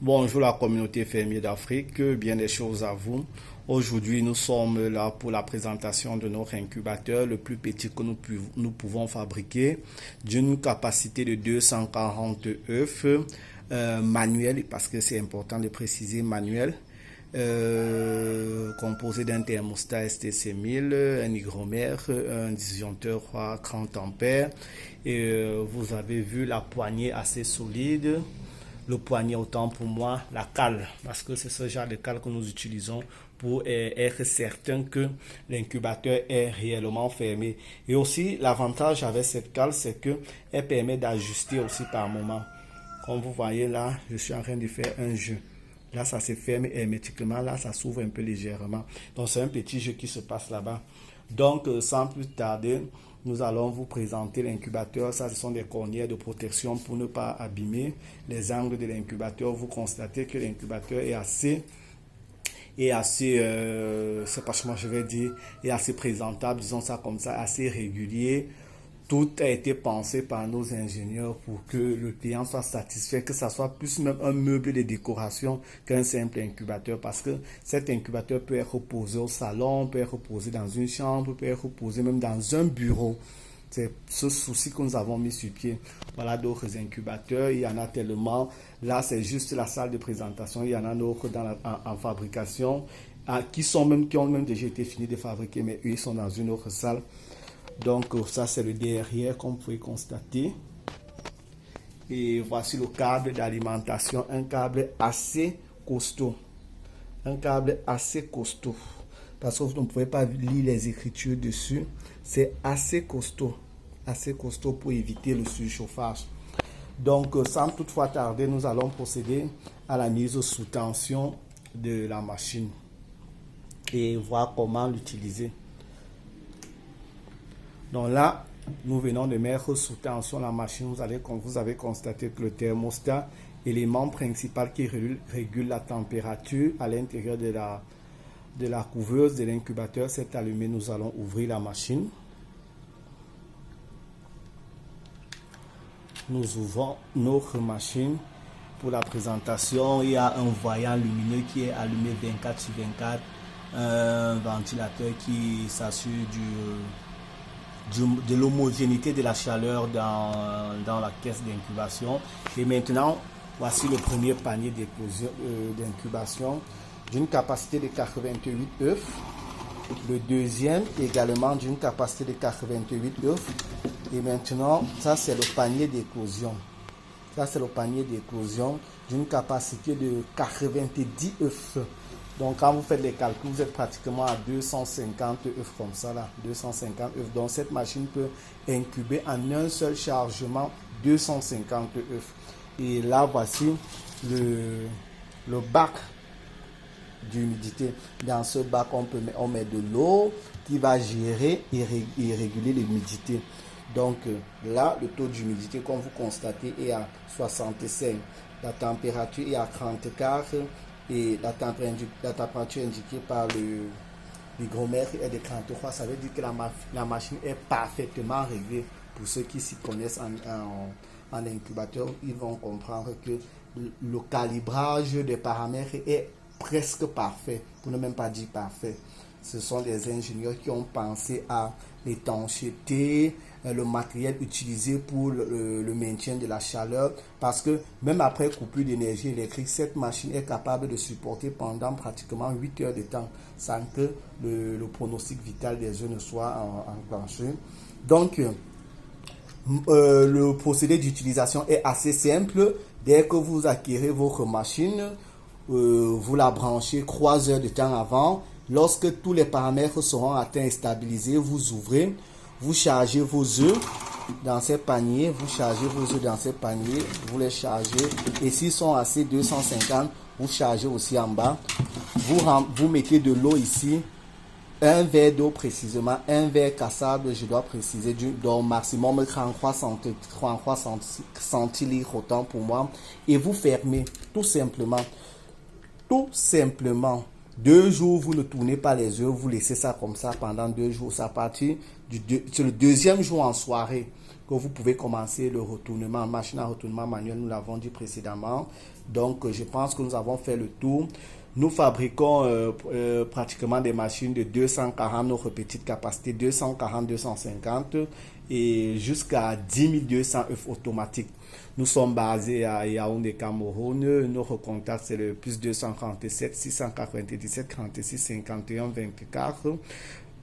Bonjour la communauté fermière d'Afrique, bien des choses à vous. Aujourd'hui, nous sommes là pour la présentation de notre incubateur, le plus petit que nous pouvons fabriquer, d'une capacité de 240 œufs manuels, parce que c'est important de préciser manuel, composé d'un thermostat STC1000, un hygromère, un disjoncteur 30 ampères. Et vous avez vu la poignée assez solide. Le poignet, autant pour moi, la cale, parce que c'est ce genre de cale que nous utilisons pour être certain que l'incubateur est réellement fermé. Et aussi, l'avantage avec cette cale, c'est qu'elle permet d'ajuster aussi par moment. Comme vous voyez là, je suis en train de faire un jeu. Là, ça se ferme hermétiquement. Là, ça s'ouvre un peu légèrement. Donc, c'est un petit jeu qui se passe là-bas. Donc, sans plus tarder, nous allons vous présenter l'incubateur. Ça, ce sont des cornières de protection pour ne pas abîmer les angles de l'incubateur. Vous constatez que l'incubateur est assez, c'est pas comment je vais dire, est assez présentable, disons ça comme ça, assez régulier. Tout a été pensé par nos ingénieurs pour que le client soit satisfait, que ça soit plus même un meuble de décoration qu'un simple incubateur, parce que cet incubateur peut être posé au salon, peut être posé dans une chambre, peut être posé même dans un bureau. C'est ce souci que nous avons mis sur pied. Voilà d'autres incubateurs, il y en a tellement. Là, c'est juste la salle de présentation. Il y en a d'autres en fabrication, qui ont même déjà été finis de fabriquer, mais eux, ils sont dans une autre salle. Donc ça c'est le derrière comme vous pouvez constater. Et voici le câble d'alimentation, un câble assez costaud. Un câble assez costaud. Parce que vous ne pouvez pas lire les écritures dessus. C'est assez costaud. Assez costaud pour éviter le surchauffage. Donc sans toutefois tarder, nous allons procéder à la mise sous tension de la machine. Et voir comment l'utiliser. Donc là, nous venons de mettre sous tension la machine. Vous avez constaté que le thermostat, élément principal qui régule la température à l'intérieur de la couveuse de l'incubateur, s'est allumé. Nous allons ouvrir la machine. Nous ouvrons notre machine pour la présentation. Il y a un voyant lumineux qui est allumé 24/24, un ventilateur qui s'assure de l'homogénéité de la chaleur dans la caisse d'incubation. Et maintenant, voici le premier panier d'incubation d'une capacité de 88 œufs. Le deuxième également d'une capacité de 88 œufs. Et maintenant, ça c'est le panier d'éclosion. Ça c'est le panier d'éclosion d'une capacité de 90 œufs. Donc, quand vous faites les calculs, vous êtes pratiquement à 250 œufs comme ça, là. 250 œufs. Donc, cette machine peut incuber en un seul chargement 250 œufs. Et là, voici le bac d'humidité. Dans ce bac, on met de l'eau qui va gérer et réguler l'humidité. Donc, là, le taux d'humidité, comme vous constatez, est à 65. La température est à 34. Et la température indiquée par l'hygromètre est de 33. Ça veut dire que la machine est parfaitement réglée. Pour ceux qui s'y connaissent en incubateur, ils vont comprendre que le calibrage des paramètres est presque parfait, pour ne même pas dire parfait. Ce sont des ingénieurs qui ont pensé à l'étanchéité, le matériel utilisé pour le maintien de la chaleur, parce que même après coupure d'énergie électrique, cette machine est capable de supporter pendant pratiquement 8 heures de temps sans que le pronostic vital des œufs ne soit enclenché. Donc, le procédé d'utilisation est assez simple. Dès que vous acquérez votre machine, vous la branchez 3 heures de temps avant. Lorsque tous les paramètres seront atteints et stabilisés, vous ouvrez, vous chargez vos œufs dans ces paniers, vous les chargez, et s'ils sont assez 250, vous chargez aussi en bas. Vous mettez de l'eau ici, un verre d'eau précisément, un verre cassable, je dois préciser, donc maximum 33 centilitres autant pour moi, et vous fermez tout simplement. 2 jours, vous ne tournez pas les œufs, vous laissez ça comme ça pendant 2 jours. C'est à partir c'est le deuxième jour en soirée que vous pouvez commencer le retournement, machine à retournement manuel, nous l'avons dit précédemment. Donc, je pense que nous avons fait le tour. Nous fabriquons pratiquement des machines de 240, notre petite capacité 240-250 et jusqu'à 10 200 œufs automatiques. Nous sommes basés à Yaoundé, Cameroun. Notre contact, c'est le plus 247 697 46 51 24.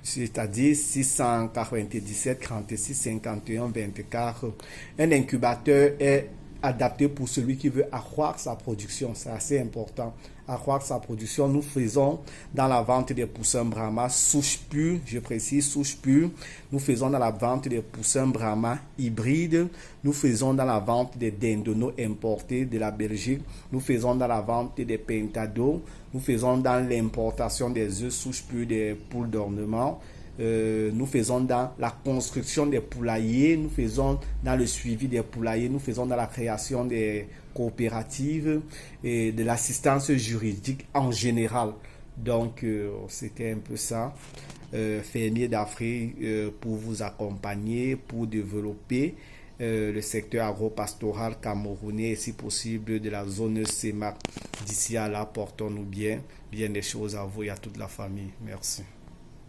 C'est-à-dire 697 46 51 24. Un incubateur est adapté pour celui qui veut accroître sa production. C'est assez important. Accroître sa production, nous faisons dans la vente des poussins Brahma souche pure, je précise souche pure. Nous faisons dans la vente des poussins Brahma hybrides. Nous faisons dans la vente des dindonos importés de la Belgique. Nous faisons dans la vente des pentados. Nous faisons dans l'importation des œufs souche pure des poules d'ornement. Nous faisons dans la construction des poulaillers, nous faisons dans le suivi des poulaillers, nous faisons dans la création des coopératives et de l'assistance juridique en général. Donc, c'était un peu ça. Fermier d'Afrique pour vous accompagner, pour développer le secteur agro-pastoral camerounais et si possible de la zone CEMAC. D'ici à là, portons-nous bien des choses à vous et à toute la famille. Merci.